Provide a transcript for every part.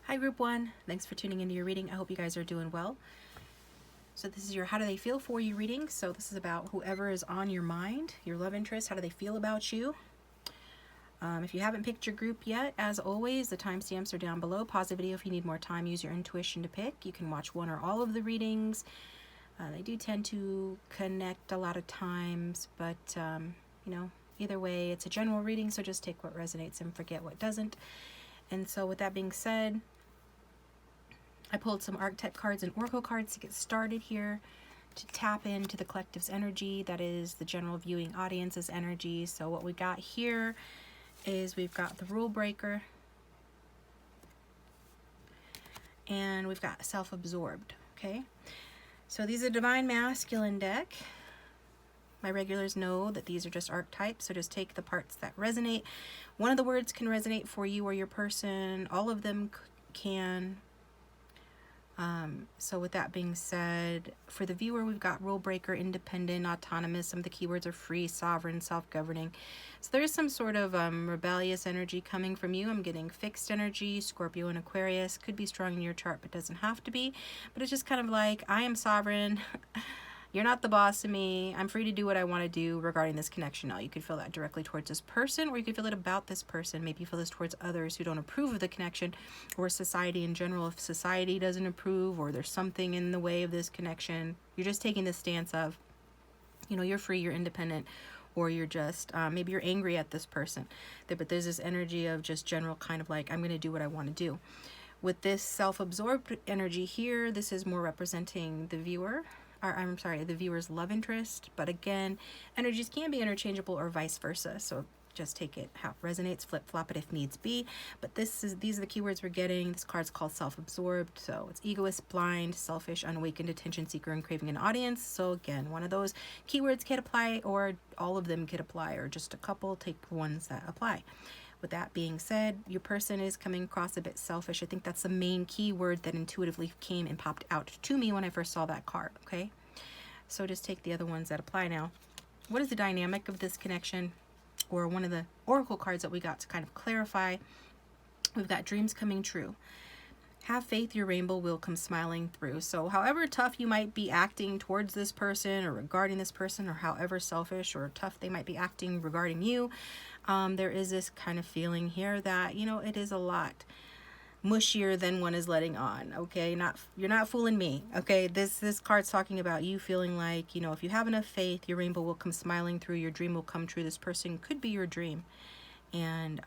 Hi group one, thanks for tuning into your reading. I hope you guys are doing well. So this is your how do they feel for you reading. So this is about whoever is on your mind, your love interest, how do they feel about you. If you haven't picked your group yet, as always, the timestamps are down below. Pause the video if you need more time, use your intuition to pick. You can watch one or all of the readings. They do tend to connect a lot of times, but you know, either way, it's a general reading, so just take what resonates and forget what doesn't. And so with that being said, I pulled some archetype cards and oracle cards to get started here, to tap into the collective's energy, that is the general viewing audience's energy. So what we got here is we've got the rule breaker, and we've got self-absorbed, okay? So these are divine masculine deck. My regulars know that these are just archetypes, so just take the parts that resonate. One of the words can resonate for you or your person. All of them can. So with that being said, for the viewer, we've got rule breaker, independent, autonomous. Some of the keywords are free, sovereign, self-governing. So there is some sort of rebellious energy coming from you. I'm getting fixed energy, Scorpio and Aquarius. Could be strong in your chart, but doesn't have to be. But it's just kind of like, I am sovereign. You're not the boss of me. I'm free to do what I want to do regarding this connection. Now, you could feel that directly towards this person, or you could feel it about this person. Maybe you feel this towards others who don't approve of the connection, or society in general. If society doesn't approve, or there's something in the way of this connection, you're just taking the stance of, you know, you're free, you're independent, or you're just, maybe you're angry at this person. But there's this energy of just general kind of like, I'm going to do what I want to do. With this self-absorbed energy here, this is more representing the viewer. I'm sorry, the viewer's love interest. But again, energies can be interchangeable or vice versa. So just take it how it resonates, flip-flop it if needs be. But these are the keywords we're getting. This card's called self-absorbed. So it's egoist, blind, selfish, unawakened, attention seeker, and craving an audience. So again, one of those keywords could apply, or all of them could apply, or just a couple. Take the ones that apply. With that being said, your person is coming across a bit selfish. I think that's the main key word that intuitively came and popped out to me when I first saw that card, okay? So just take the other ones that apply now. What is the dynamic of this connection? Or one of the oracle cards that we got to kind of clarify. We've got dreams coming true. Have faith, your rainbow will come smiling through. So however tough you might be acting towards this person or regarding this person, or however selfish or tough they might be acting regarding you, there is this kind of feeling here that, you know, it is a lot mushier than one is letting on, okay? You're not fooling me, okay? This card's talking about you feeling like, you know, if you have enough faith, your rainbow will come smiling through, your dream will come true. This person could be your dream, and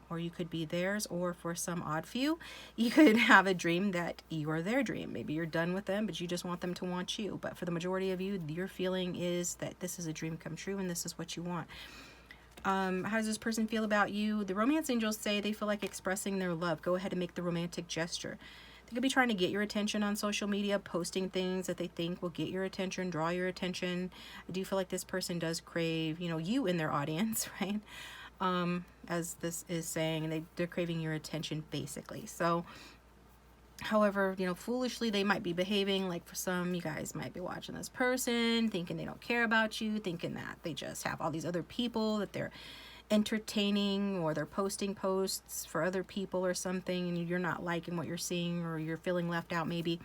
or you could be theirs, or for some odd few, you could have a dream that you are their dream. Maybe you're done with them, but you just want them to want you. But for the majority of you, your feeling is that this is a dream come true, and this is what you want. How does this person feel about you? The romance angels say they feel like expressing their love. Go ahead and make the romantic gesture. They could be trying to get your attention on social media, posting things that they think will get your attention, draw your attention. I do feel like this person does crave, you know, you in their audience, right? As this is saying, they're craving your attention basically. So however, you know, foolishly they might be behaving. Like for some, you guys might be watching this person thinking they don't care about you, thinking that they just have all these other people that they're entertaining, or they're posting posts for other people or something, and you're not liking what you're seeing, or you're feeling left out maybe.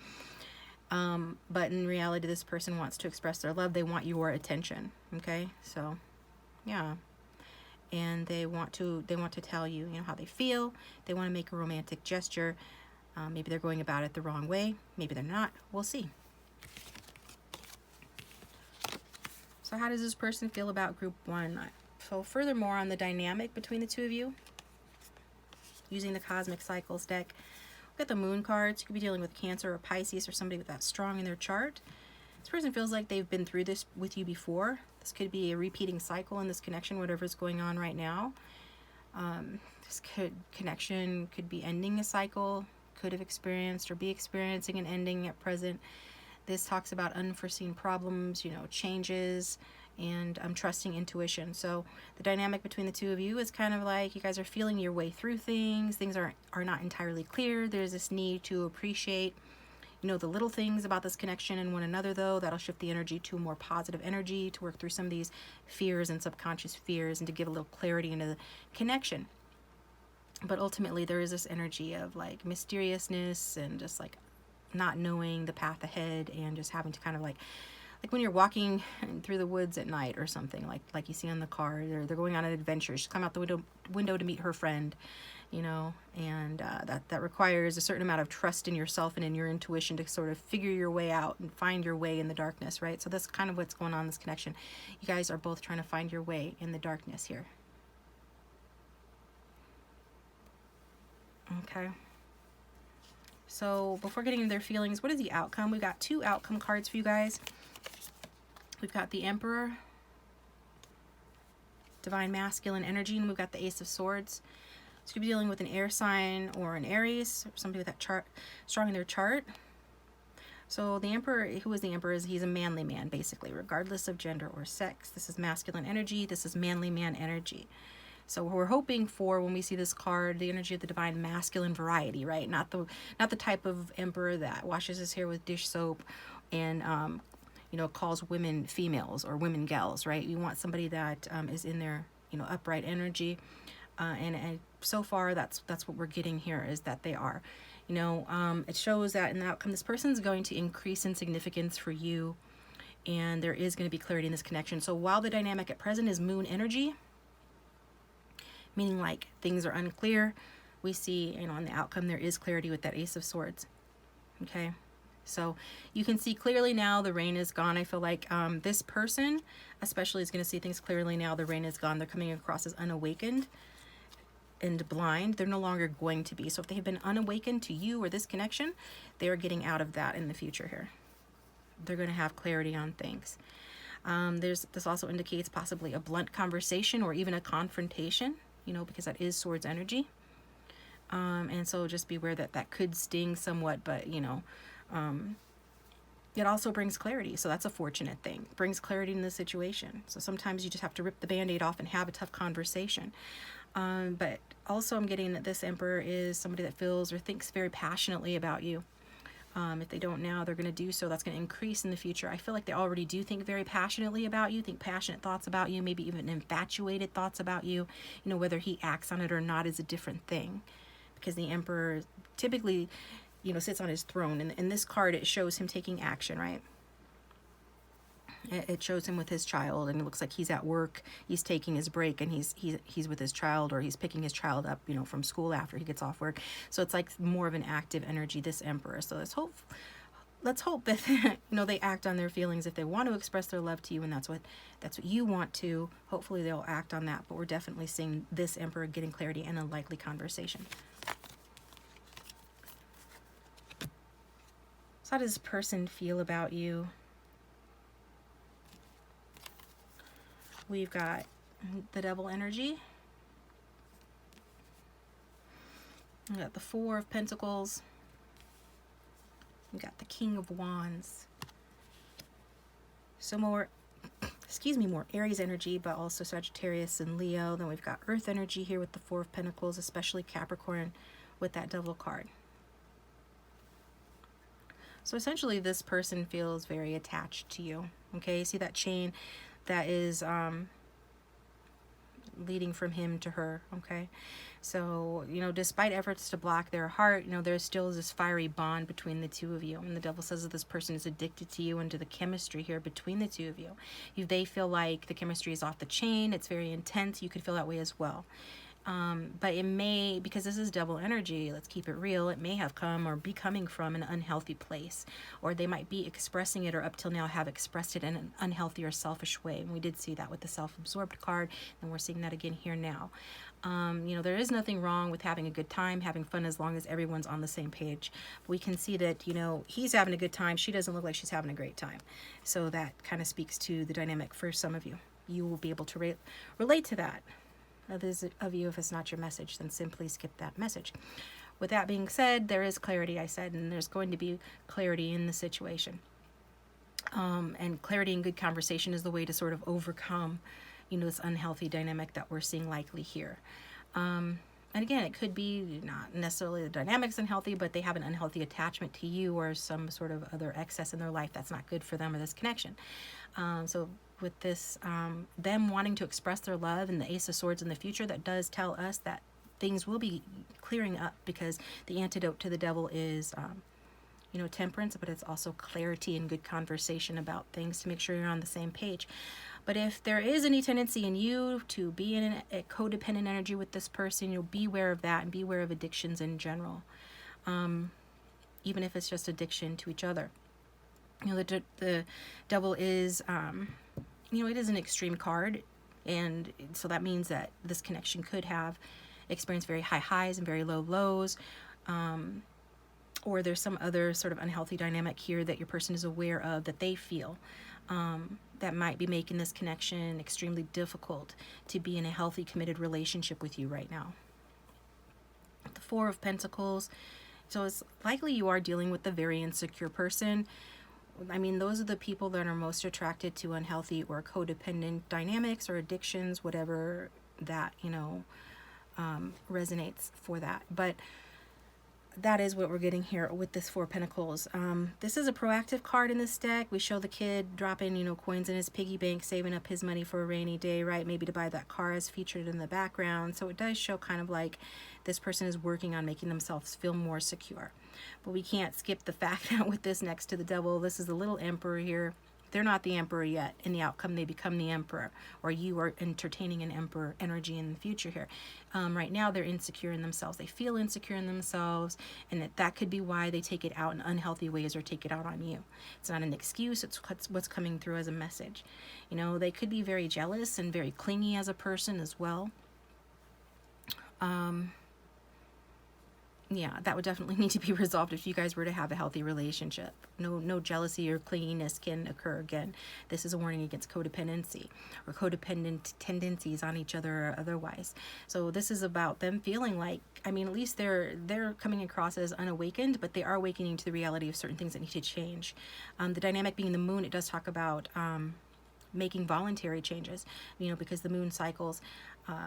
But in reality, this person wants to express their love. They want your attention, okay? So yeah, and they want to tell you, you know, how they feel. They want to make a romantic gesture. Maybe they're going about it the wrong way. Maybe they're not. We'll see. So how does this person feel about group one? So furthermore, on the dynamic between the two of you, using the Cosmic Cycles deck, we've got the moon cards. You could be dealing with Cancer or Pisces, or somebody with that strong in their chart. This person feels like they've been through this with you before. This could be a repeating cycle in this connection, whatever's going on right now. This connection could be ending a cycle, could have experienced or be experiencing an ending at present. This talks about unforeseen problems, you know, changes, and trusting intuition. So the dynamic between the two of you is kind of like you guys are feeling your way through things. Things are not entirely clear. There's this need to appreciate, you know, the little things about this connection and one another, though. That'll shift the energy to a more positive energy, to work through some of these fears and subconscious fears, and to give a little clarity into the connection. But ultimately there is this energy of like mysteriousness and just like not knowing the path ahead, and just having to kind of like when you're walking through the woods at night or something, like you see on the card, they're going on an adventure. She's come out the window to meet her friend, you know, and that requires a certain amount of trust in yourself and in your intuition to sort of figure your way out and find your way in the darkness, right? So that's kind of what's going on in this connection. You guys are both trying to find your way in the darkness here. Okay. So before getting into their feelings, what is the outcome? We've got 2 outcome cards for you guys. We've got the Emperor, divine masculine energy, and we've got the Ace of Swords. So you could be dealing with an air sign or an Aries, or somebody with that chart strong in their chart. So the Emperor, who is the Emperor, he's a manly man, basically, regardless of gender or sex. This is masculine energy. This is manly man energy. So we're hoping for, when we see this card, the energy of the divine masculine variety, right? Not the type of emperor that washes his hair with dish soap and you know, calls women females or women gals, right? You want somebody that is in their, you know, upright energy, and so far that's what we're getting here, is that they are. You know, it shows that in the outcome, this person's going to increase in significance for you, and there is going to be clarity in this connection. So while the dynamic at present is moon energy, meaning like things are unclear, we see, you know, in the outcome there is clarity with that Ace of Swords. Okay, so you can see clearly now the rain is gone. I feel like this person especially is going to see things clearly now the rain is gone. They're coming across as unawakened and blind. They're no longer going to be. So if they have been unawakened to you or this connection, they're getting out of that in the future here. They're going to have clarity on things. This also indicates possibly a blunt conversation or even a confrontation, you know, because that is Swords energy. And so just beware that that could sting somewhat, but, you know, it also brings clarity. So that's a fortunate thing. It brings clarity in the situation. So sometimes you just have to rip the Band-Aid off and have a tough conversation. But also I'm getting that this Emperor is somebody that feels or thinks very passionately about you. If they don't now, they're going to do so. That's going to increase in the future. I feel like they already do think very passionately about you, think passionate thoughts about you, maybe even infatuated thoughts about you. You know, whether he acts on it or not is a different thing, because the Emperor typically, you know, sits on his throne. And in this card, it shows him taking action, right? It shows him with his child, and it looks like he's at work, he's taking his break, and he's with his child, or he's picking his child up, you know, from school after he gets off work. So it's like more of an active energy, this Emperor. So let's hope that you know, they act on their feelings if they want to express their love to you, and that's what you want to. Hopefully they'll act on that. But we're definitely seeing this Emperor getting clarity and a likely conversation. So how does this person feel about you? We've got the Devil energy. We got the Four of Pentacles. We got the King of Wands. So more Aries energy, but also Sagittarius and Leo. Then we've got Earth energy here with the Four of Pentacles, especially Capricorn with that Devil card. So essentially this person feels very attached to you. Okay, you see that chain that is leading from him to her. Okay, so, you know, despite efforts to block their heart, you know, there's still this fiery bond between the two of you. And the Devil says that this person is addicted to you and to the chemistry here between the two of you. They feel like the chemistry is off the chain, it's very intense. You could feel that way as well. But it may, because this is Devil energy, let's keep it real, it may have come or be coming from an unhealthy place, or they might be expressing it, or up till now have expressed it in an unhealthy or selfish way. And we did see that with the self-absorbed card, and we're seeing that again here now. You know, there is nothing wrong with having a good time, having fun, as long as everyone's on the same page. We can see that, you know, he's having a good time, she doesn't look like she's having a great time. So that kind of speaks to the dynamic for some of you. You will be able to relate to that. Others of you, if it's not your message, then simply skip that message. With that being said, there is clarity, I said, and there's going to be clarity in the situation. And clarity and good conversation is the way to sort of overcome, you know, this unhealthy dynamic that we're seeing likely here. And again, it could be not necessarily the dynamic's unhealthy, but they have an unhealthy attachment to you, or some sort of other excess in their life that's not good for them, or this connection. So with this, them wanting to express their love and the Ace of Swords in the future, that does tell us that things will be clearing up, because the antidote to the devil is you know, temperance, but it's also clarity and good conversation about things to make sure you're on the same page. But if there is any tendency in you to be in a codependent energy with this person, you'll be aware of that, and be aware of addictions in general, even if it's just addiction to each other. You know, the devil is, you know, it is an extreme card, and so that means that this connection could have experienced very high highs and very low lows, or there's some other sort of unhealthy dynamic here that your person is aware of, that they feel, that might be making this connection extremely difficult to be in a healthy, committed relationship with you right now. The Four of Pentacles. So it's likely you are dealing with a very insecure person. I mean, those are the people that are most attracted to unhealthy or codependent dynamics or addictions, whatever that, you know, resonates for that. But that is what we're getting here with this Four of Pentacles. This is a proactive card in this deck. We show the kid dropping, you know, coins in his piggy bank, saving up his money for a rainy day, right? Maybe to buy that car, as featured in the background. So it does show kind of like this person is working on making themselves feel more secure. But we can't skip the fact that with this next to the devil, this is the little emperor here. They're not the emperor yet. In the outcome, they become the emperor, or you are entertaining an emperor energy in the future here. Right now, they're insecure in themselves. They feel insecure in themselves, and that could be why they take it out in unhealthy ways or take it out on you. It's not an excuse. It's what's coming through as a message. You know, they could be very jealous and very clingy as a person as well. Yeah, that would definitely need to be resolved if you guys were to have a healthy relationship. No jealousy or clinginess can occur again. This is a warning against codependency or codependent tendencies on each other or otherwise. So this is about them feeling like, I mean, at least they're coming across as unawakened, but they are awakening to the reality of certain things that need to change. The dynamic being the moon, it does talk about making voluntary changes, you know, because the moon cycles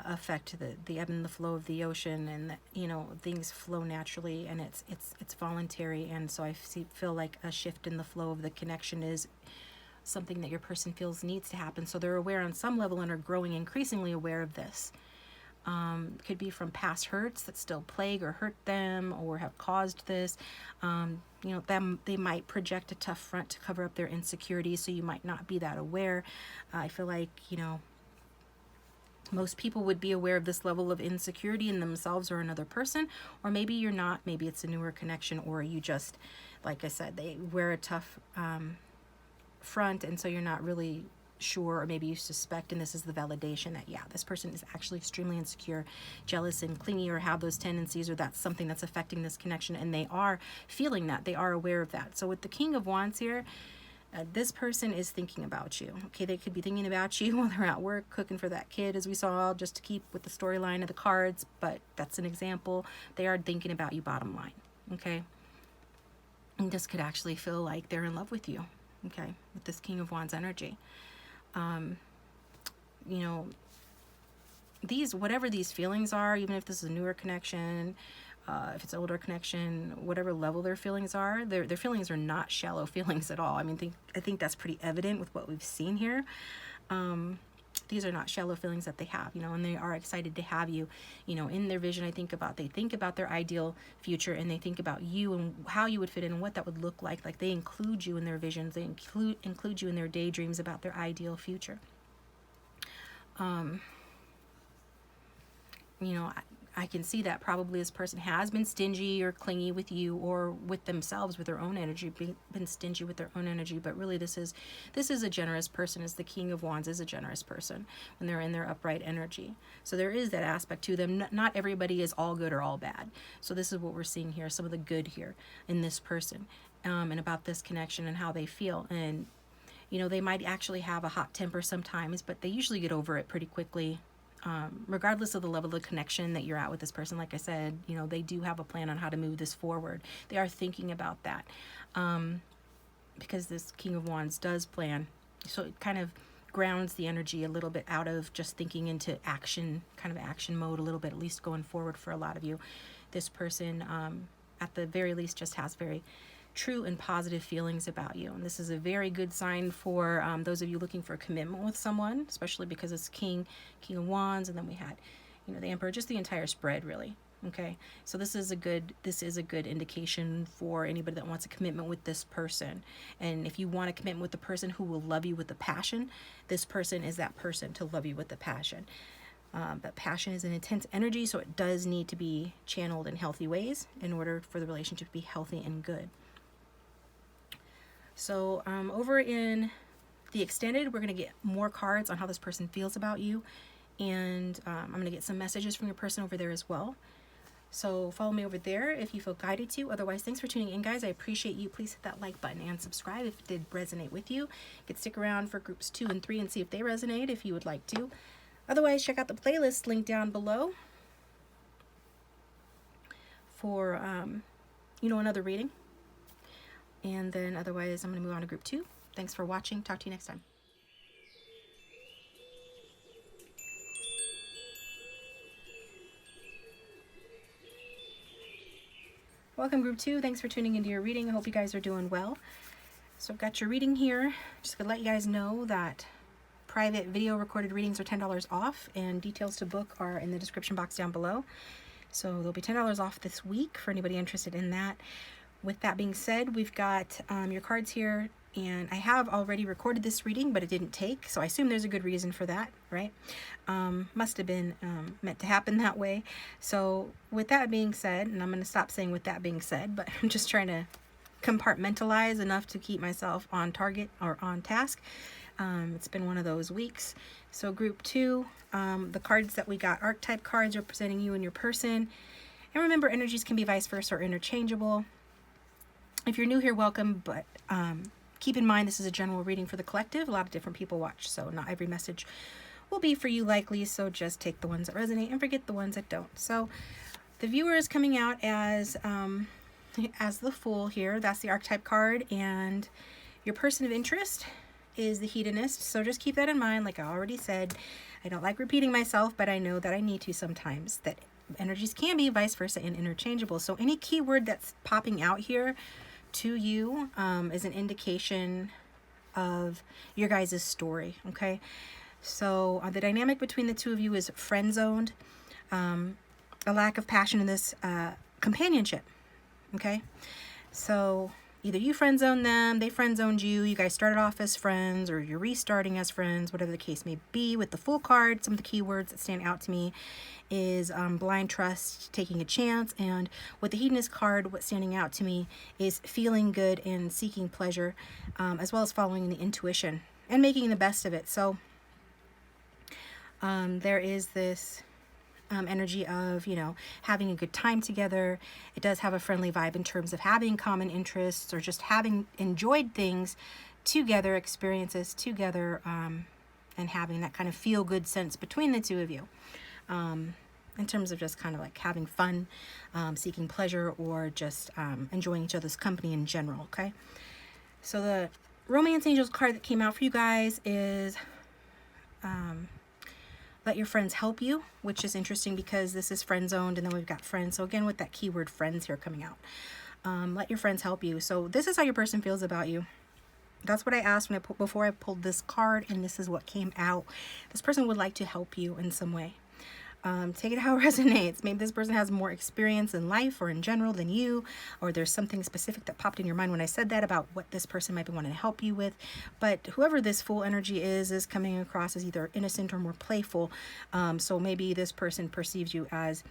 affect the ebb and the flow of the ocean, and you know, things flow naturally, and it's voluntary. And so I feel like a shift in the flow of the connection is something that your person feels needs to happen. So they're aware on some level and are growing increasingly aware of this. Could be from past hurts that still plague or hurt them or have caused this. You know, they might project a tough front to cover up their insecurities, so you might not be that aware. I feel like, you know, most people would be aware of this level of insecurity in themselves or another person, or maybe you're not. Maybe it's a newer connection, or you just, like I said, they wear a tough front, and so you're not really sure, or maybe you suspect, and this is the validation that, yeah, this person is actually extremely insecure, jealous, and clingy, or have those tendencies, or that's something that's affecting this connection, and they are feeling that, they are aware of that. So with the King of Wands here, this person is thinking about you. Okay, they could be thinking about you while they're at work, cooking for that kid, as we saw, just to keep with the storyline of the cards, but that's an example. They are thinking about you, bottom line, okay? And this could actually feel like they're in love with you, okay, with this King of Wands energy. You know, whatever these feelings are, even if this is a newer connection, if it's an older connection, whatever level their feelings are, their feelings are not shallow feelings at all. I mean, I think that's pretty evident with what we've seen here. These are not shallow feelings that they have, you know, and they are excited to have you, you know, in their vision. They think about their ideal future, and they think about you and how you would fit in and what that would look like. Like, they include you in their visions. They include you in their daydreams about their ideal future. You know, I can see that probably this person has been stingy or clingy with you, or with themselves, with their own energy, been stingy with their own energy. But really, this is a generous person, as the King of Wands is a generous person when they're in their upright energy. So there is that aspect to them. Not everybody is all good or all bad. So this is what we're seeing here, some of the good here in this person, and about this connection and how they feel. And, you know, they might actually have a hot temper sometimes, but they usually get over it pretty quickly. Regardless of the level of connection that you're at with this person, like I said, you know, they do have a plan on how to move this forward. They are thinking about that, because this King of Wands does plan. So it kind of grounds the energy a little bit out of just thinking into action, kind of action mode a little bit, at least going forward for a lot of you. This person, at the very least, just has very true and positive feelings about you, and this is a very good sign for those of you looking for a commitment with someone, especially because it's King of Wands, and then we had, you know, the Emperor, just the entire spread really. Okay, so this is a good indication for anybody that wants a commitment with this person. And if you want a commitment with the person who will love you with a passion, this person is that person to love you with a passion. But passion is an intense energy, so it does need to be channeled in healthy ways in order for the relationship to be healthy and good. So over in the extended, we're going to get more cards on how this person feels about you. And I'm going to get some messages from your person over there as well. So follow me over there if you feel guided to. Otherwise, thanks for tuning in, guys. I appreciate you. Please hit that like button and subscribe if it did resonate with you. You could stick around for groups 2 and 3 and see if they resonate if you would like to. Otherwise, check out the playlist link down below for, you know, another reading. And then otherwise, I'm going to move on to group 2. Thanks for watching. Talk to you next time. Welcome group 2. Thanks for tuning into your reading. I hope you guys are doing well. So I've got your reading here. Just gonna let you guys know that private video recorded readings are $10 off, and details to book are in the description box down below. So there'll be $10 off this week for anybody interested in that. With that being said, we've got your cards here, and I have already recorded this reading, but it didn't take, so I assume there's a good reason for that, right? Must have been meant to happen that way. So with that being said, and I'm going to stop saying with that being said, but I'm just trying to compartmentalize enough to keep myself on target or on task. It's been one of those weeks. So group 2, the cards that we got, archetype cards representing you and your person. And remember, energies can be vice versa or interchangeable. If you're new here, welcome, but keep in mind this is a general reading for the collective. A lot of different people watch, so not every message will be for you likely, so just take the ones that resonate and forget the ones that don't. So the viewer is coming out as the Fool here. That's the archetype card, and your person of interest is the hedonist, so just keep that in mind. Like I already said, I don't like repeating myself, but I know that I need to sometimes, that energies can be vice versa and interchangeable. So any keyword that's popping out here to you is an indication of your guys' story, okay? So the dynamic between the two of you is friend-zoned, a lack of passion in this companionship, okay? So either you friend-zoned them, they friend-zoned you, you guys started off as friends, or you're restarting as friends, whatever the case may be. With the Fool card, some of the keywords that stand out to me is blind trust, taking a chance, and with the hedonist card, what's standing out to me is feeling good and seeking pleasure, as well as following the intuition and making the best of it. So there is this energy of, you know, having a good time together. It does have a friendly vibe in terms of having common interests or just having enjoyed things together, experiences together, and having that kind of feel-good sense between the two of you. In terms of just kind of like having fun, seeking pleasure, or just enjoying each other's company in general, okay? So the Romance Angels card that came out for you guys is let your friends help you, which is interesting because this is friend-zoned, and then we've got friends. So again, with that keyword friends here coming out. Let your friends help you. So this is how your person feels about you. That's what I asked when before I pulled this card, and this is what came out. This person would like to help you in some way. Take it how it resonates. Maybe this person has more experience in life or in general than you, or there's something specific that popped in your mind when I said that about what this person might be wanting to help you with. But whoever this Fool energy is coming across as either innocent or more playful. So maybe this person perceives you as,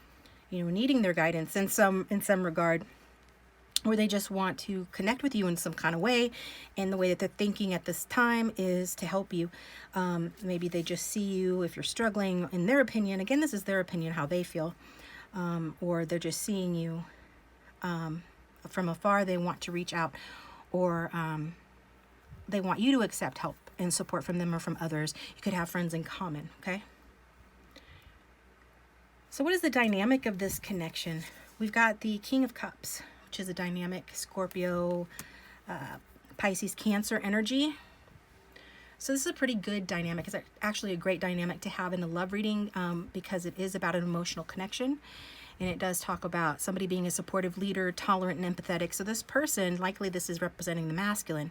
you know, needing their guidance in some regard, or they just want to connect with you in some kind of way, and the way that they're thinking at this time is to help you. Maybe they just see you if you're struggling, in their opinion. Again, this is their opinion, how they feel. Or they're just seeing you from afar. They want to reach out, or they want you to accept help and support from them or from others. You could have friends in common, okay? So what is the dynamic of this connection? We've got the King of Cups, which is a dynamic Scorpio, Pisces, Cancer energy. So this is a pretty good dynamic. It's actually a great dynamic to have in a love reading, because it is about an emotional connection. And it does talk about somebody being a supportive leader, tolerant and empathetic. So this person, likely this is representing the masculine.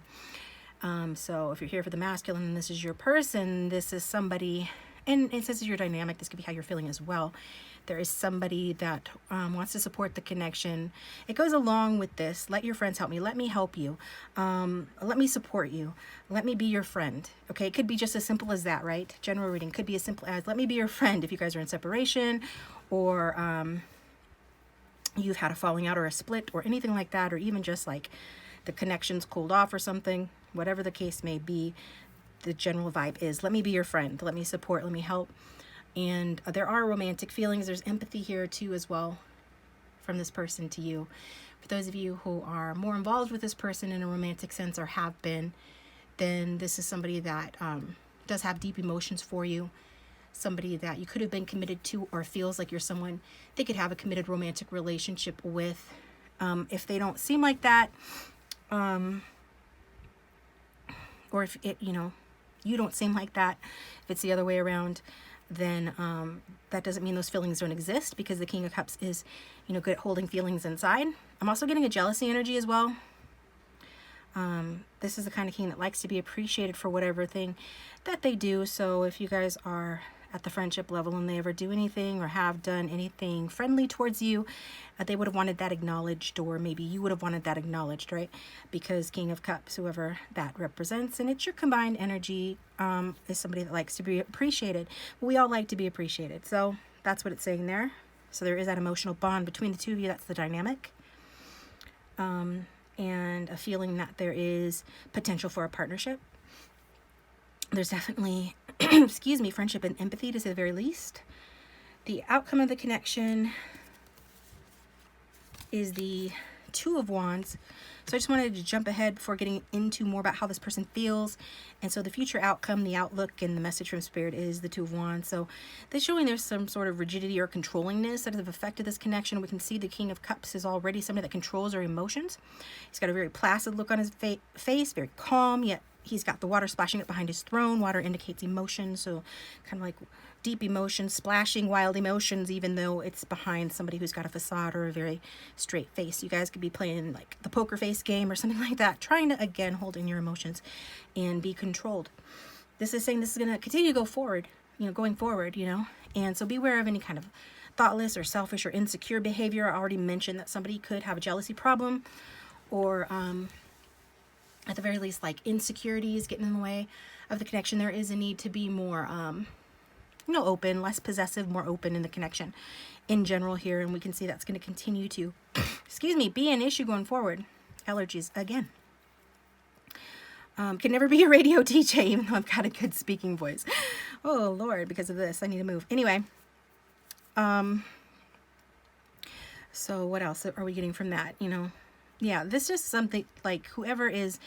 So if you're here for the masculine and this is your person, this is somebody And it says your dynamic, this could be how you're feeling as well. There is somebody that wants to support the connection. It goes along with this. Let your friends help me. Let me help you. Let me support you. Let me be your friend. Okay, it could be just as simple as that, right? General reading could be as simple as let me be your friend if you guys are in separation, or you've had a falling out or a split or anything like that, or even just like the connection's cooled off or something. Whatever the case may be, the general vibe is let me be your friend. Let me support. Let me help. And there are romantic feelings. There's empathy here too as well from this person to you. For those of you who are more involved with this person in a romantic sense or have been, then this is somebody that does have deep emotions for you. Somebody that you could have been committed to, or feels like you're someone they could have a committed romantic relationship with. If they don't seem like that, or if it, you don't seem like that, if it's the other way around, then that doesn't mean those feelings don't exist, because the King of Cups is, good at holding feelings inside. I'm also getting a jealousy energy as well. This is the kind of king that likes to be appreciated for whatever thing that they do. So if you guys are at the friendship level and they ever do anything or have done anything friendly towards you, they would have wanted that acknowledged, or maybe you would have wanted that acknowledged, right? Because King of Cups, whoever that represents, and it's your combined energy, is somebody that likes to be appreciated. We all like to be appreciated. So that's what it's saying there. So there is that emotional bond between the two of you. That's the dynamic. And a feeling that there is potential for a partnership. There's definitely, excuse me, friendship and empathy, to say the very least. The outcome of the connection is the Two of Wands. So I just wanted to jump ahead before getting into more about how this person feels. And so the future outcome, the outlook, and the message from Spirit is the Two of Wands. So they're showing there's some sort of rigidity or controllingness that has affected this connection. We can see the King of Cups is already somebody that controls our emotions. He's got a very placid look on his face, very calm, yet he's got the water splashing up behind his throne. Water indicates emotion, so kind of like deep emotions, splashing wild emotions, even though it's behind somebody who's got a facade or a very straight face. You guys could be playing like the poker face game or something like that, trying to, again, hold in your emotions and be controlled. This is saying this is going to continue to go forward, going forward, and so beware of any kind of thoughtless or selfish or insecure behavior. I already mentioned that somebody could have a jealousy problem, or at the very least, like insecurities getting in the way of the connection. There is a need to be more, open, less possessive, more open in the connection in general here. And we can see that's going to continue to, be an issue going forward. Allergies again. Can never be a radio DJ, even though I've got a good speaking voice. Oh, Lord, because of this, I need to move. Anyway, so what else are we getting from that? Yeah, this is something like whoever is,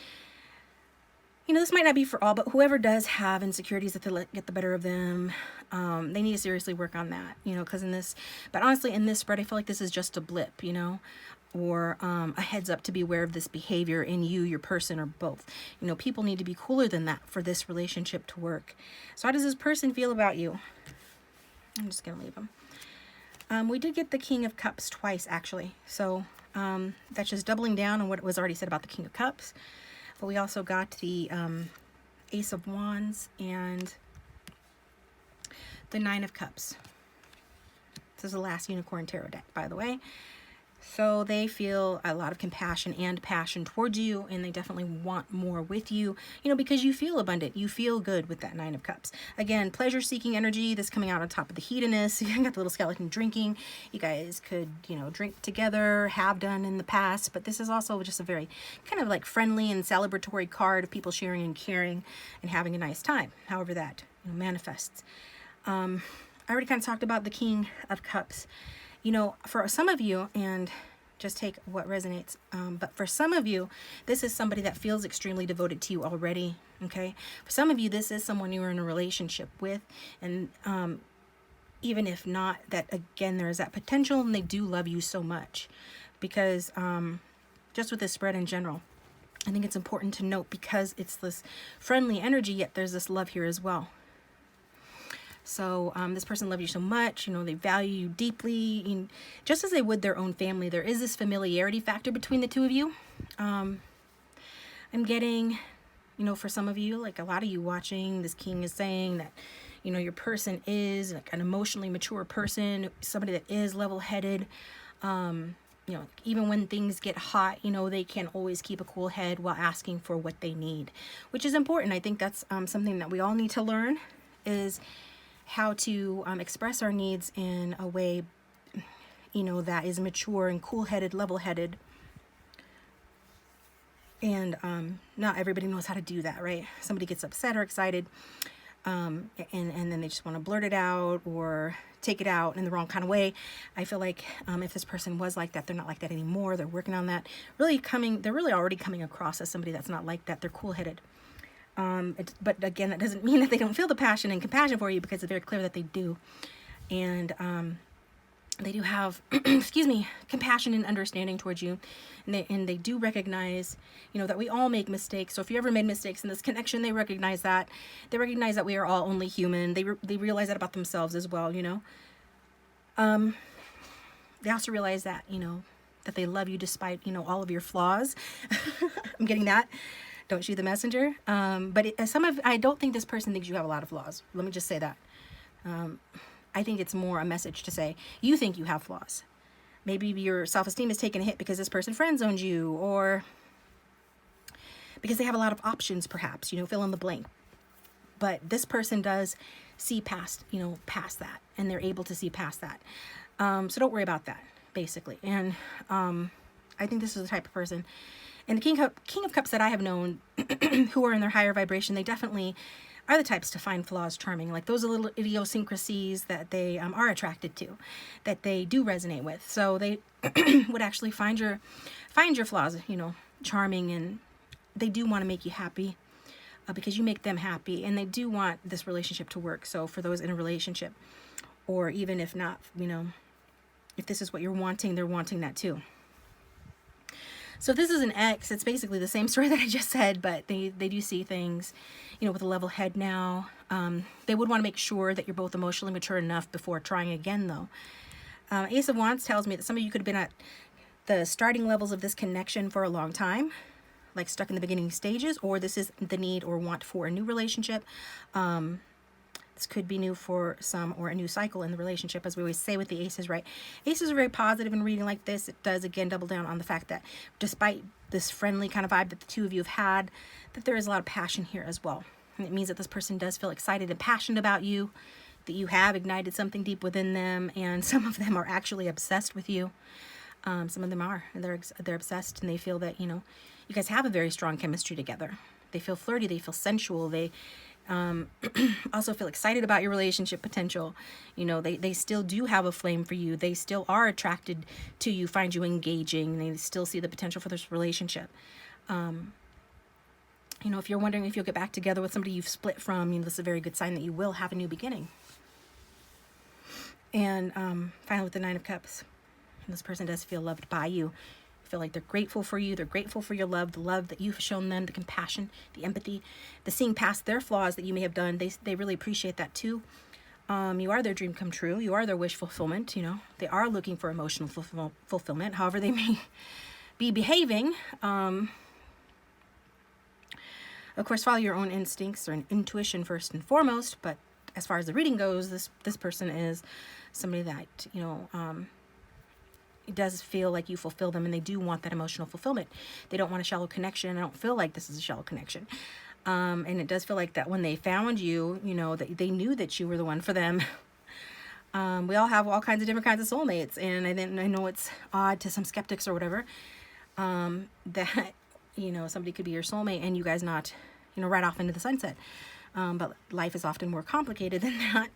this might not be for all, but whoever does have insecurities that they get the better of them, they need to seriously work on that, because but honestly, in this spread, I feel like this is just a blip, or a heads up to be aware of this behavior in you, your person, or both. People need to be cooler than that for this relationship to work. So how does this person feel about you? I'm just going to leave them. We did get the King of Cups twice, actually. So that's just doubling down on what was already said about the King of Cups. But we also got the Ace of Wands and the Nine of Cups. This is the last Unicorn Tarot deck, by the way. So they feel a lot of compassion and passion towards you, and they definitely want more with you, because you feel abundant. You feel good with that Nine of Cups. Again, pleasure-seeking energy, this coming out on top of the hedonist. You got the little skeleton drinking. You guys could, drink together, have done in the past, but this is also just a very kind of like friendly and celebratory card of people sharing and caring and having a nice time, however that manifests. I already kind of talked about the King of Cups. For some of you, and just take what resonates, but for some of you, this is somebody that feels extremely devoted to you already, okay? For some of you, this is someone you are in a relationship with, and even if not, that, again, there is that potential, and they do love you so much, because just with this spread in general, I think it's important to note, because it's this friendly energy, yet there's this love here as well. So this person loves you so much, they value you deeply, just as they would their own family. There is this familiarity factor between the two of you. I'm getting, for some of you, like a lot of you watching, this king is saying that, you know, your person is like an emotionally mature person, somebody that is level-headed. You know, even when things get hot, you know, they can always keep a cool head while asking for what they need, which is important. I think that's something that we all need to learn, is how to express our needs in a way, you know, that is mature and cool-headed, level-headed. And not everybody knows how to do that, right? Somebody gets upset or excited, and then they just want to blurt it out or take it out in the wrong kind of way. I feel like if this person was like that, they're not like that anymore. They're working on that. They're really already coming across as somebody that's not like that. They're cool-headed. But again, that doesn't mean that they don't feel the passion and compassion for you, because it's very clear that they do. And they do have, excuse me, compassion and understanding towards you. And they do recognize, you know, that we all make mistakes. So if you ever made mistakes in this connection, they recognize that. They recognize that we are all only human. They realize that about themselves as well, you know. They also realize that, you know, that they love you despite, you know, all of your flaws. I'm getting that. Don't shoot the messenger. But I don't think this person thinks you have a lot of flaws. Let me just say that. I think it's more a message to say, you think you have flaws. Maybe your self-esteem is taking a hit because this person friend-zoned you, or because they have a lot of options, perhaps, you know, fill in the blank. But this person does see past, you know, past that, and they're able to see past that. So don't worry about that, basically. And I think this is the type of person. And the King of Cups that I have known who are in their higher vibration, they definitely are the types to find flaws charming. Like those are little idiosyncrasies that they are attracted to, that they do resonate with. So they would actually find your flaws, you know, charming, and they do want to make you happy because you make them happy, and they do want this relationship to work. So for those in a relationship, or even if not, you know, if this is what you're wanting, they're wanting that too. So if this is an ex, it's basically the same story that I just said, but they do see things, you know, with a level head now. They would want to make sure that you're both emotionally mature enough before trying again, though. Ace of Wands tells me that some of you could have been at the starting levels of this connection for a long time, like stuck in the beginning stages, or this is the need or want for a new relationship. This could be new for some, or a new cycle in the relationship, as we always say with the aces, right? Aces are very positive in reading like this. It does, again, double down on the fact that despite this friendly kind of vibe that the two of you have had, that there is a lot of passion here as well. And it means that this person does feel excited and passionate about you, that you have ignited something deep within them, and some of them are actually obsessed with you. Some of them are, and they're obsessed, and they feel that, you know, you guys have a very strong chemistry together. They feel flirty, they feel sensual, they also feel excited about your relationship potential. You know, they still do have a flame for you. They still are attracted to you, find you engaging. They still see the potential for this relationship. You know, if you're wondering if you'll get back together with somebody you've split from, you know, this is a very good sign that you will have a new beginning. And finally, with the Nine of Cups, this person does feel loved by you. Feel like they're grateful for you. They're grateful for your love, the love that you've shown them, the compassion, the empathy, the seeing past their flaws that you may have done. They really appreciate that too. You are their dream come true. You are their wish fulfillment. You know, they are looking for emotional fulfillment, however they may be behaving. Of course, follow your own instincts or intuition first and foremost. But as far as the reading goes, this person is somebody that, you know, it does feel like you fulfill them, and they do want that emotional fulfillment. They don't want a shallow connection. I don't feel like this is a shallow connection. And it does feel like that when they found you, you know, that they knew that you were the one for them. We all have all kinds of different kinds of soulmates, and I know it's odd to some skeptics or whatever, that, you know, somebody could be your soulmate and you guys not, you know, right off into the sunset. But life is often more complicated than that.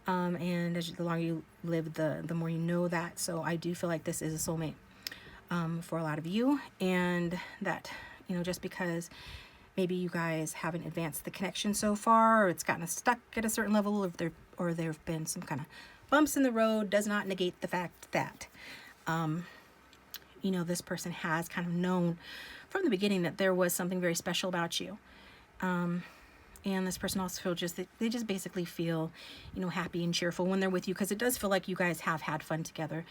And the longer you live, the more you know that. So I do feel like this is a soulmate for a lot of you. And that, you know, just because maybe you guys haven't advanced the connection so far, or it's gotten stuck at a certain level, or there have been some kind of bumps in the road, does not negate the fact that, you know, this person has kind of known from the beginning that there was something very special about you. And this person also feels they just basically feel, you know, happy and cheerful when they're with you, because it does feel like you guys have had fun together.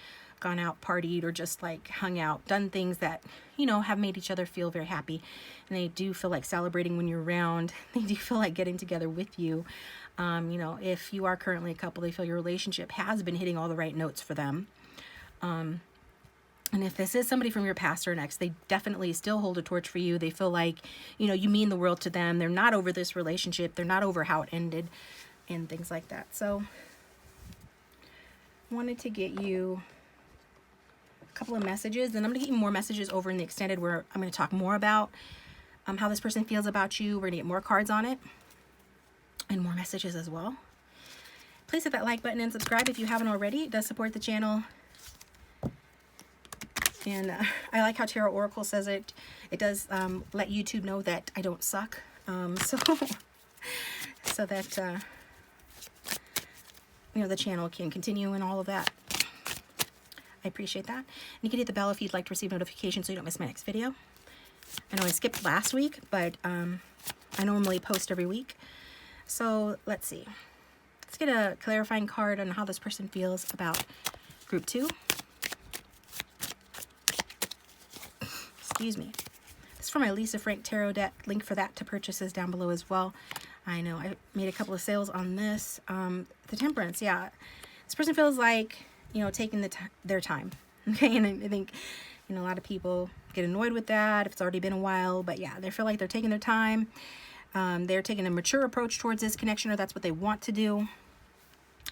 gone out, partied, or just like hung out, done things that, you know, have made each other feel very happy. And they do feel like celebrating when you're around. They do feel like getting together with you. You know, if you are currently a couple, they feel your relationship has been hitting all the right notes for them. And if this is somebody from your past or an ex, they definitely still hold a torch for you. They feel like, you know, you mean the world to them. They're not over this relationship. They're not over how it ended and things like that. So I wanted to get you a couple of messages, and I'm going to get you more messages over in the extended where I'm going to talk more about how this person feels about you. We're going to get more cards on it and more messages as well. Please hit that like button and subscribe if you haven't already. It does support the channel. And I like how Tarot Oracle says it. It does let YouTube know that I don't suck. So that, you know, the channel can continue and all of that. I appreciate that. And you can hit the bell if you'd like to receive notifications so you don't miss my next video. I know I skipped last week, but I normally post every week. So let's see. Let's get a clarifying card on how this person feels about group 2. Excuse me. This is for my Lisa Frank Tarot deck. Link for that to purchase is down below as well. I know I made a couple of sales on this. The Temperance, yeah. This person feels like, you know, taking their time. Okay, and I think, you know, a lot of people get annoyed with that if it's already been a while. But yeah, they feel like they're taking their time. They're taking a mature approach towards this connection, or that's what they want to do.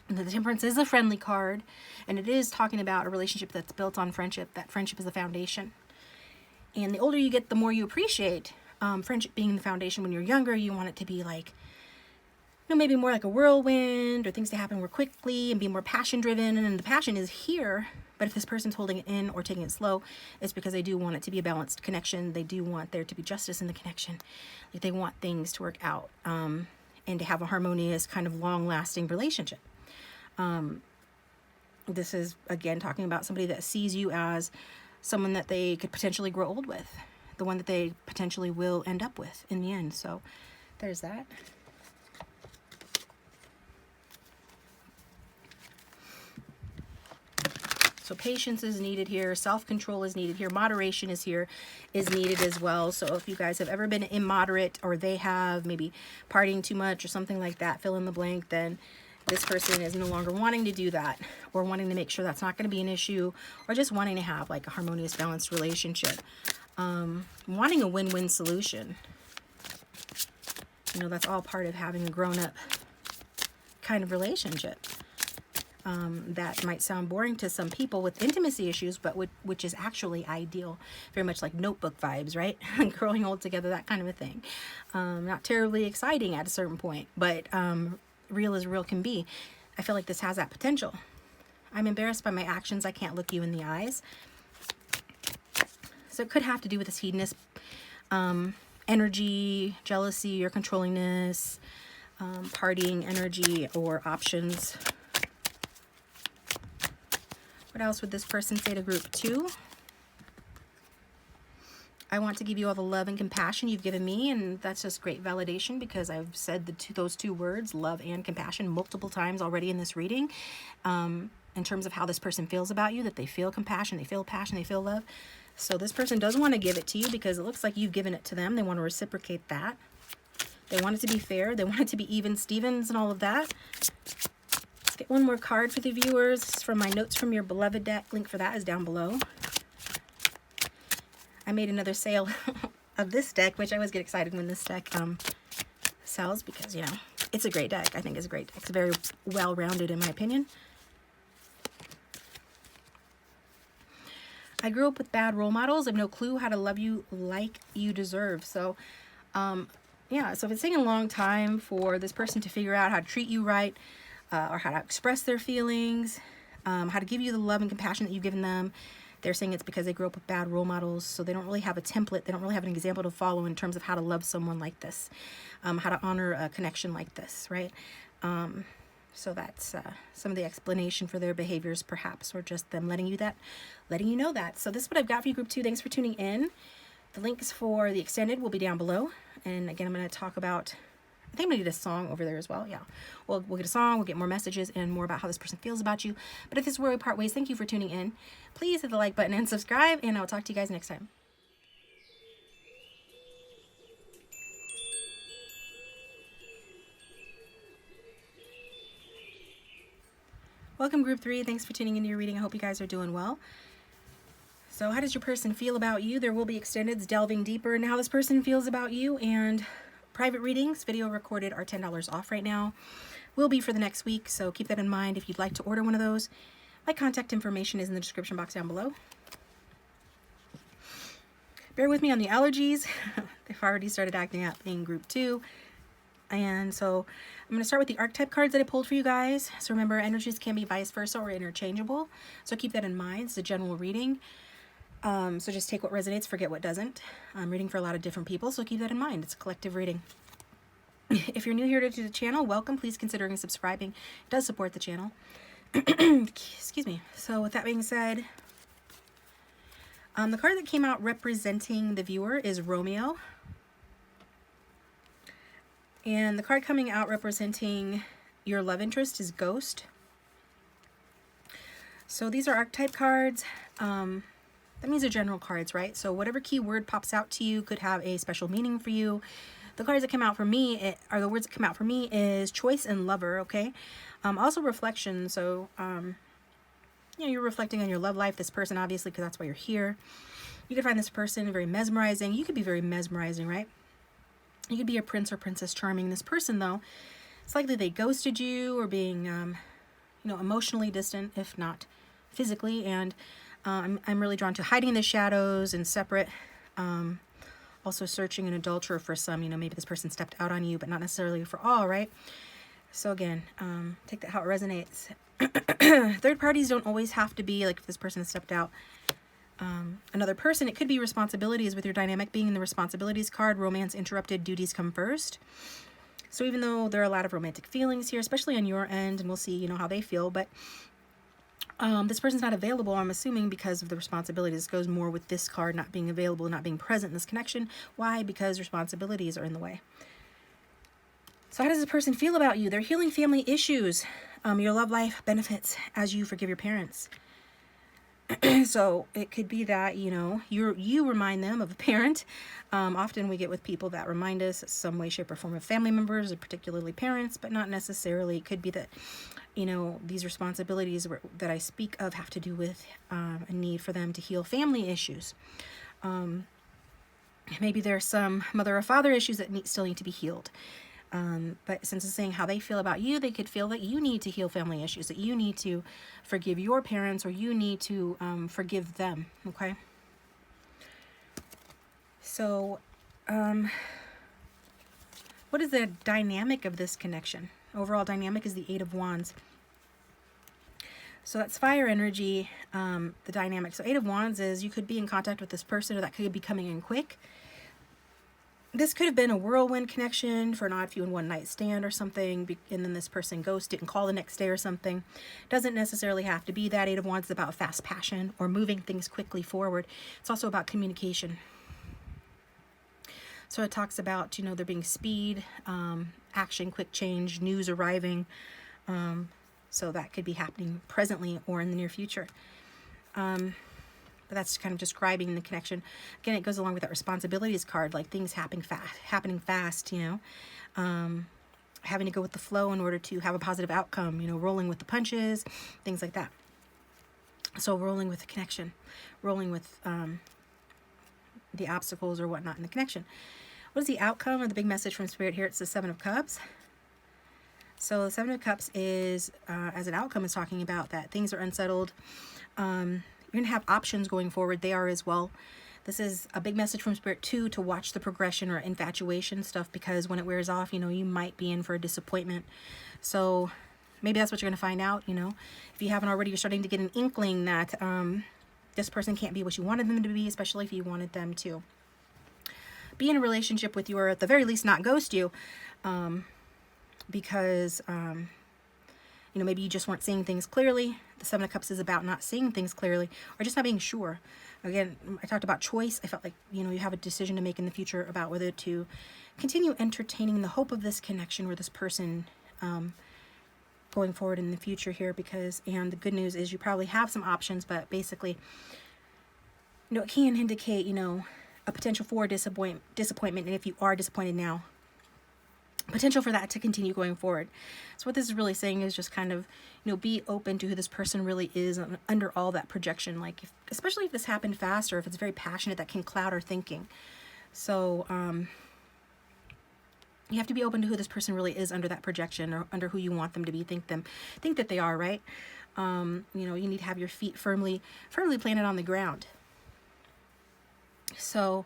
And the Temperance is a friendly card, and it is talking about a relationship that's built on friendship. That friendship is the foundation. And the older you get, the more you appreciate friendship being the foundation. When you're younger, you want it to be like, you know, maybe more like a whirlwind, or things to happen more quickly and be more passion driven. And the passion is here, but if this person's holding it in or taking it slow, it's because they do want it to be a balanced connection. They do want there to be justice in the connection. Like, they want things to work out and to have a harmonious, kind of long-lasting relationship. This is, again, talking about somebody that sees you as someone that they could potentially grow old with, the one that they potentially will end up with in the end. So there's that. So patience is needed here. Self-control is needed here. Moderation is needed as well. So if you guys have ever been immoderate, or they have maybe partying too much or something like that, fill in the blank, then this person is no longer wanting to do that, or wanting to make sure that's not going to be an issue, or just wanting to have like a harmonious, balanced relationship. Wanting a win-win solution. You know, that's all part of having a grown-up kind of relationship. That might sound boring to some people with intimacy issues, but which is actually ideal. Very much like Notebook vibes, right? Growing old together, that kind of a thing. Not terribly exciting at a certain point, but real as real can be. I feel like this has that potential. I'm embarrassed by my actions. I can't look you in the eyes. So it could have to do with this hedonist energy, jealousy, or controllingness, partying energy, or options. What else would this person say to group 2? I want to give you all the love and compassion you've given me, and that's just great validation, because I've said those two words, love and compassion, multiple times already in this reading, in terms of how this person feels about you, that they feel compassion, they feel passion, they feel love. So this person does want to give it to you, because it looks like you've given it to them. They want to reciprocate that. They want it to be fair. They want it to be even Stevens and all of that. Let's get one more card for the viewers. This is from my Notes from Your Beloved deck. Link for that is down below. I made another sale of this deck, which I always get excited when this deck sells, because, you know, it's a great deck. I think it's a great deck. It's very well-rounded in my opinion. I grew up with bad role models. I have no clue how to love you like you deserve. So, yeah, so if it's taking a long time for this person to figure out how to treat you right, or how to express their feelings, how to give you the love and compassion that you've given them, they're saying it's because they grew up with bad role models, so they don't really have a template. They don't really have an example to follow in terms of how to love someone like this, how to honor a connection like this, right? So that's some of the explanation for their behaviors, perhaps, or just them letting you know that. So this is what I've got for you, group 2. Thanks for tuning in. The links for the extended will be down below. And again, I'm going to talk about I think I'm gonna get a song over there as well. Yeah, we'll get a song, we'll get more messages and more about how this person feels about you. But if this is where we part ways, thank you for tuning in. Please hit the like button and subscribe, and I'll talk to you guys next time. Welcome, group 3. Thanks for tuning into your reading. I hope you guys are doing well. So how does your person feel about you? There will be extendeds delving deeper into how this person feels about you, and private readings, video recorded, are $10 off right now. Will be for the next week, so keep that in mind if you'd like to order one of those. My contact information is in the description box down below. Bear with me on the allergies. They've already started acting up in group 2. And so I'm going to start with the archetype cards that I pulled for you guys. So remember, energies can be vice versa or interchangeable. So keep that in mind. It's a general reading. So just take what resonates, forget what doesn't. I'm reading for a lot of different people, so keep that in mind. It's a collective reading. If you're new here to the channel, welcome. Please consider subscribing. It does support the channel. Excuse me. So with that being said, the card that came out representing the viewer is Romeo. And the card coming out representing your love interest is Ghost. So these are archetype cards. That means they're general cards, right? So whatever keyword pops out to you could have a special meaning for you. The cards that come out for me, the words that come out for me is choice and lover, okay? Also reflection. So, you know, you're reflecting on your love life, this person, obviously, because that's why you're here. You could find this person very mesmerizing. You could be very mesmerizing, right? You could be a prince or princess charming. This person, though, it's likely they ghosted you or being, you know, emotionally distant, if not physically. And I'm really drawn to hiding in the shadows and separate. Also searching an adulterer for some. You know, maybe this person stepped out on you, but not necessarily for all, right? So again, take that how it resonates. Third parties don't always have to be like if this person stepped out. Another person, it could be responsibilities with your dynamic being in the responsibilities card. Romance interrupted, duties come first. So even though there are a lot of romantic feelings here, especially on your end, and we'll see, you know, how they feel, but this person's not available, I'm assuming, because of the responsibilities. This goes more with this card not being available, not being present in this connection. Why? Because responsibilities are in the way. So how does this person feel about you? They're healing family issues. Your love life benefits as you forgive your parents. So it could be that, you know, you remind them of a parent. Often we get with people that remind us some way, shape, or form of family members, or particularly parents, but not necessarily. It could be that, you know, these responsibilities that I speak of have to do with a need for them to heal family issues. Maybe there's some mother or father issues that still need to be healed. But since it's saying how they feel about you, they could feel that you need to heal family issues, that you need to forgive your parents, or you need to forgive them, okay? So, what is the dynamic of this connection? Overall dynamic is the 8 of Wands. So that's fire energy, the dynamic. So 8 of Wands is you could be in contact with this person, or that could be coming in quick. This could have been a whirlwind connection for an odd few and one night stand or something, and then this person ghosted and called the next day or something. Doesn't necessarily have to be that. 8 of Wands is about fast passion or moving things quickly forward. It's also about communication. So it talks about, you know, there being speed, action, quick change, news arriving. So that could be happening presently or in the near future. But that's kind of describing the connection. Again, it goes along with that responsibilities card, like things happening fast, you know, having to go with the flow in order to have a positive outcome, you know, rolling with the punches, things like that. So rolling with the connection, rolling with the obstacles or whatnot in the connection. What is the outcome or the big message from Spirit here? It's the 7 of Cups. So the 7 of Cups is, as an outcome, is talking about that things are unsettled. You're going to have options going forward. They are as well. This is a big message from Spirit too, to watch the progression or infatuation stuff, because when it wears off, you know, you might be in for a disappointment. So maybe that's what you're going to find out, you know. If you haven't already, you're starting to get an inkling that this person can't be what you wanted them to be, especially if you wanted them to be in a relationship with you, or at the very least not ghost you, because You know, maybe you just weren't seeing things clearly. The Seven of Cups is about not seeing things clearly or just not being sure. Again, I talked about choice. I felt like, you know, you have a decision to make in the future about whether to continue entertaining the hope of this connection or this person going forward in the future here, because, and the good news is you probably have some options, but basically, you know, it can indicate, you know, a potential for disappointment. And if you are disappointed now, potential for that to continue going forward. So what this is really saying is just kind of, you know, be open to who this person really is under all that projection. Like, especially if this happened fast or if it's very passionate, that can cloud our thinking. So you have to be open to who this person really is under that projection, or under who you want them to be, think that they are, right? You know, you need to have your feet firmly planted on the ground. So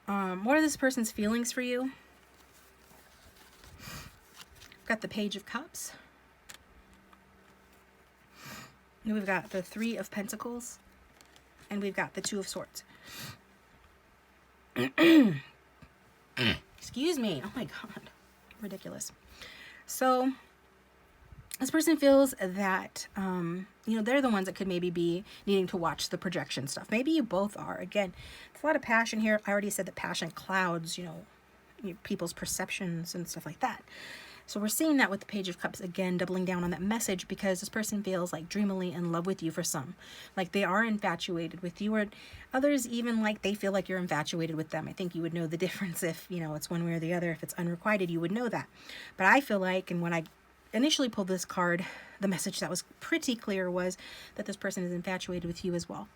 what are this person's feelings for you? Got the Page of Cups. And we've got the Three of Pentacles. And we've got the Two of Swords. Excuse me. Oh my God. Ridiculous. So this person feels that, you know, they're the ones that could maybe be needing to watch the projection stuff. Maybe you both are. Again, there's a lot of passion here. I already said that passion clouds, you know, people's perceptions and stuff like that. So we're seeing that with the Page of Cups, again, doubling down on that message, because this person feels like dreamily in love with you for some. Like they are infatuated with you, or others even like they feel like you're infatuated with them. I think you would know the difference if, you know, it's one way or the other. If it's unrequited, you would know that. But I feel like, and when I initially pulled this card, the message that was pretty clear was that this person is infatuated with you as well.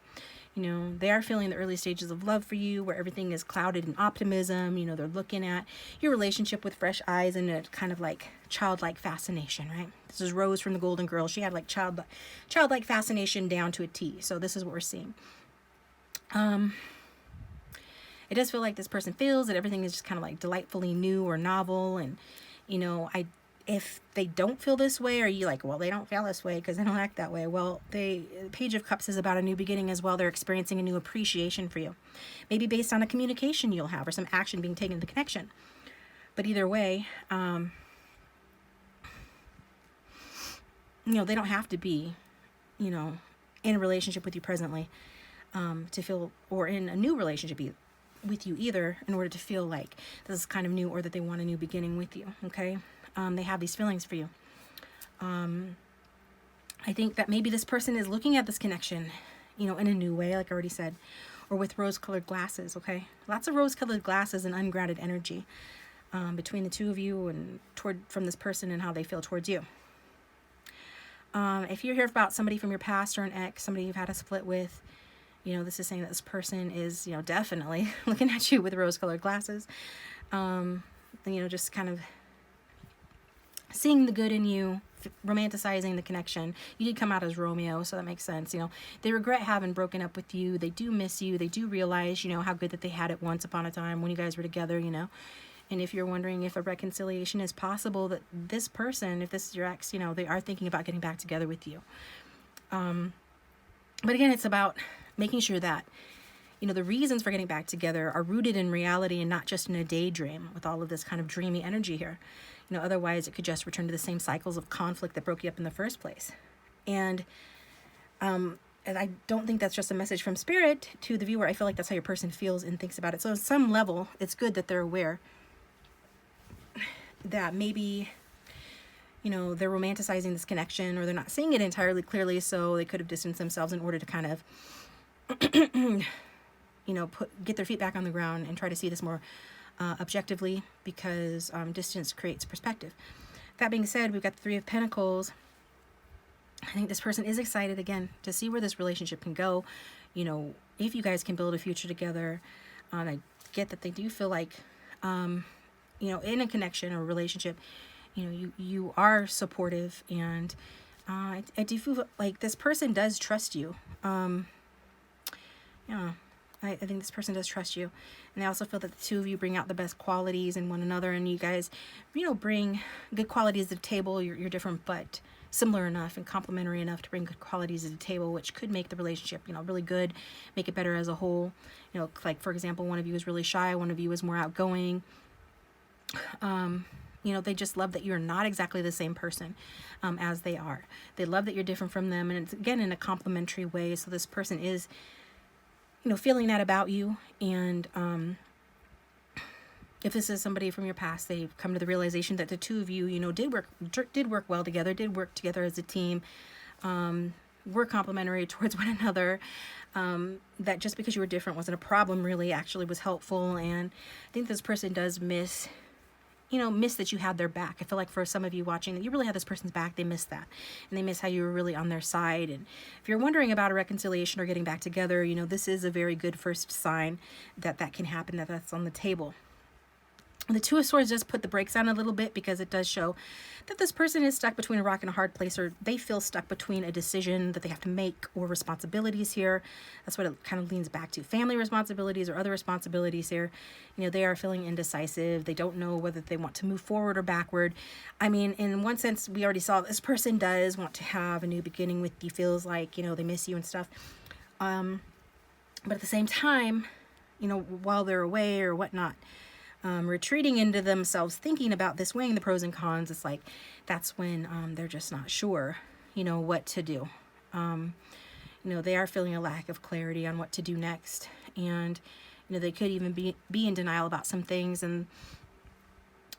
You know, they are feeling the early stages of love for you, where everything is clouded in optimism. You know, they're looking at your relationship with fresh eyes and a kind of like childlike fascination, right? This is Rose from the Golden Girls. She had like childlike fascination down to a T. So this is what we're seeing. It does feel like this person feels that everything is just kind of like delightfully new or novel. And, you know, if they don't feel this way, or you like, well, they don't feel this way because they don't act that way. Well, Page of Cups is about a new beginning as well. They're experiencing a new appreciation for you. Maybe based on a communication you'll have or some action being taken in the connection. But either way, you know, they don't have to be, you know, in a relationship with you presently to feel, or in a new relationship with you either, in order to feel like this is kind of new, or that they want a new beginning with you, okay? They have these feelings for you. I think that maybe this person is looking at this connection, you know, in a new way, like I already said, or with rose-colored glasses, okay? Lots of rose-colored glasses and ungrounded energy between the two of you and from this person and how they feel towards you. If you're here about somebody from your past or an ex, somebody you've had a split with, you know, this is saying that this person is, you know, definitely looking at you with rose-colored glasses. And, you know, just kind of seeing the good in you, romanticizing the connection. You did come out as Romeo, so that makes sense. You know, they regret having broken up with you. They do miss you. They do realize, you know, how good that they had it once upon a time when you guys were together, you know. And if you're wondering if a reconciliation is possible, that this person, if this is your ex, you know, they are thinking about getting back together with you. But again, it's about making sure that, you know, the reasons for getting back together are rooted in reality and not just in a daydream with all of this kind of dreamy energy here. You know, otherwise it could just return to the same cycles of conflict that broke you up in the first place. And I don't think that's just a message from spirit to the viewer. I feel like that's how your person feels and thinks about it. So on some level, it's good that they're aware that maybe, you know, they're romanticizing this connection, or they're not seeing it entirely clearly, so they could have distanced themselves in order to kind of, you know, get their feet back on the ground and try to see this more objectively, because distance creates perspective. That being said, we've got the Three of Pentacles. I think this person is excited, again, to see where this relationship can go. You know, if you guys can build a future together. I get that they do feel like, you know, in a connection or a relationship, you know, you are supportive, and I do feel like this person does trust you. Yeah, I think this person does trust you. And I also feel that the two of you bring out the best qualities in one another, and you guys, you know, bring good qualities to the table. You're different, but similar enough and complementary enough to bring good qualities to the table, which could make the relationship, you know, really good, make it better as a whole. You know, like, for example, one of you is really shy, one of you is more outgoing. You know, they just love that you're not exactly the same person as they are. They love that you're different from them. And it's, again, in a complimentary way. So this person is, you know, feeling that about you. And if this is somebody from your past, they've come to the realization that the two of you, you know, did work well together, did work together as a team, were complementary towards one another. That just because you were different wasn't a problem, really, actually was helpful. And I think this person does miss that you had their back. I feel like for some of you watching that you really had this person's back, they miss that. And they miss how you were really on their side. And if you're wondering about a reconciliation or getting back together, you know, this is a very good first sign that that can happen, that that's on the table. The Two of Swords does put the brakes on a little bit because it does show that this person is stuck between a rock and a hard place, or they feel stuck between a decision that they have to make or responsibilities here. That's what it kind of leans back to. Family responsibilities or other responsibilities here. You know, they are feeling indecisive. They don't know whether they want to move forward or backward. I mean, in one sense, we already saw this person does want to have a new beginning with you, feels like, you know, they miss you and stuff. But at the same time, you know, while they're away or whatnot, retreating into themselves, thinking about this, weighing the pros and cons, it's like that's when they're just not sure, you know, what to do. You know, they are feeling a lack of clarity on what to do next, and you know, they could even be in denial about some things, and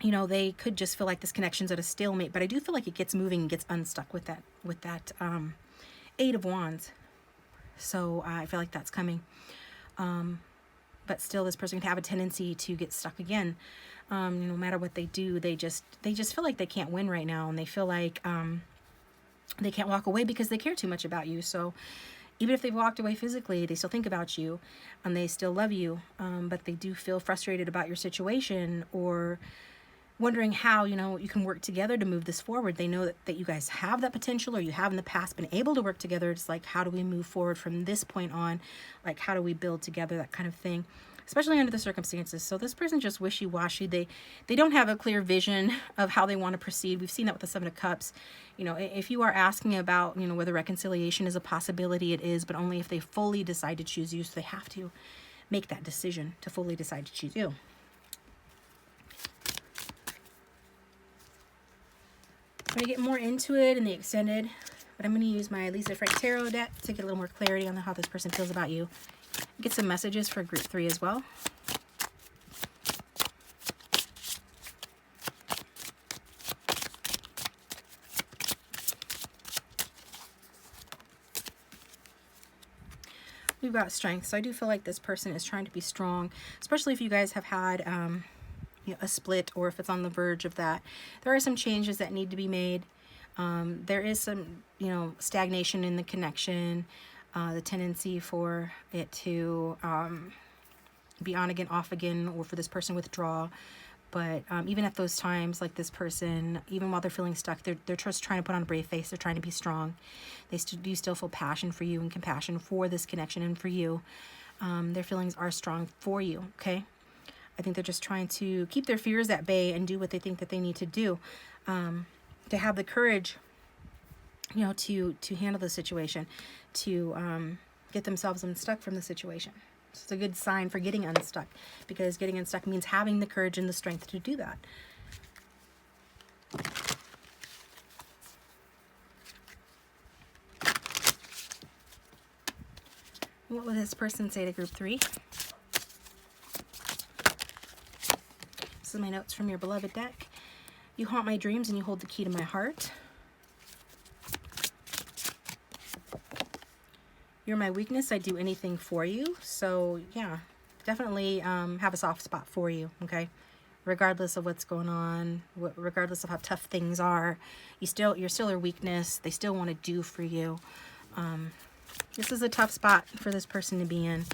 you know, they could just feel like this connection's at a stalemate. But I do feel like it gets moving and gets unstuck with that Eight of Wands. So I feel like that's coming. But still, this person can have a tendency to get stuck again. No matter what they do, they just feel like they can't win right now, and they feel like they can't walk away because they care too much about you. So even if they've walked away physically, they still think about you, and they still love you. But they do feel frustrated about your situation, or wondering how, you know, you can work together to move this forward. They know that you guys have that potential, or you have in the past been able to work together. It's like, how do we move forward from this point on? Like, how do we build together, that kind of thing, especially under the circumstances. So this person just wishy-washy. They don't have a clear vision of how they want to proceed. We've seen that with the Seven of Cups. You know, if you are asking about, you know, whether reconciliation is a possibility, it is, but only if they fully decide to choose you. So they have to make that decision to fully decide to choose you. I'm going to get more into it in the extended, but I'm going to use my Lisa Frank Tarot deck to get a little more clarity on how this person feels about you. Get some messages for group 3 as well. We've got strength, so I do feel like this person is trying to be strong, especially if you guys have had you know, a split, or if it's on the verge of that. There are some changes that need to be made. There is some, you know, stagnation in the connection, the tendency for it to be on again, off again, or for this person withdraw. But even at those times, like this person, even while they're feeling stuck, they're just trying to put on a brave face. They're trying to be strong. They do still feel passion for you and compassion for this connection and for you. Their feelings are strong for you, okay? I think they're just trying to keep their fears at bay and do what they think that they need to do, to have the courage, you know, to handle the situation, to get themselves unstuck from the situation. It's a good sign for getting unstuck, because getting unstuck means having the courage and the strength to do that. What would this person say to group 3? This is my notes from your beloved deck. You haunt my dreams and you hold the key to my heart. You're my weakness. I do anything for you. So yeah, definitely have a soft spot for you, okay? Regardless of what's going on, regardless of how tough things are, you're still their weakness. They still want to do for you. This is a tough spot for this person to be in.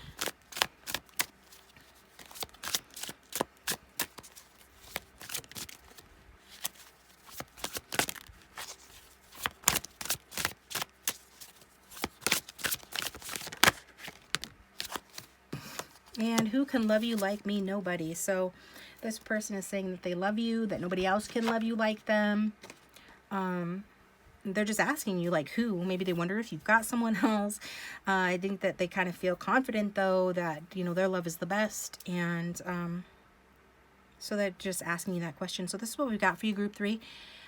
And who can love you like me? Nobody. So this person is saying that they love you, that nobody else can love you like them. They're just asking you, like, who? Maybe they wonder if you've got someone else. I think that they kind of feel confident, though, that, you know, their love is the best. And So they're just asking you that question. So this is what we've got for you, group 3.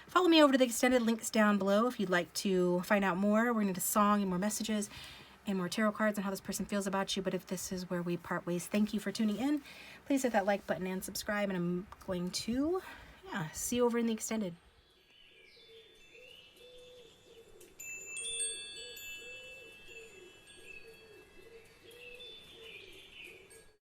Follow me over to the extended links down below if you'd like to find out more. We're going to do a song and more messages and more tarot cards and how this person feels about you. But if this is where we part ways, thank you for tuning in. Please hit that like button and subscribe. And I'm going to, see you over in the extended.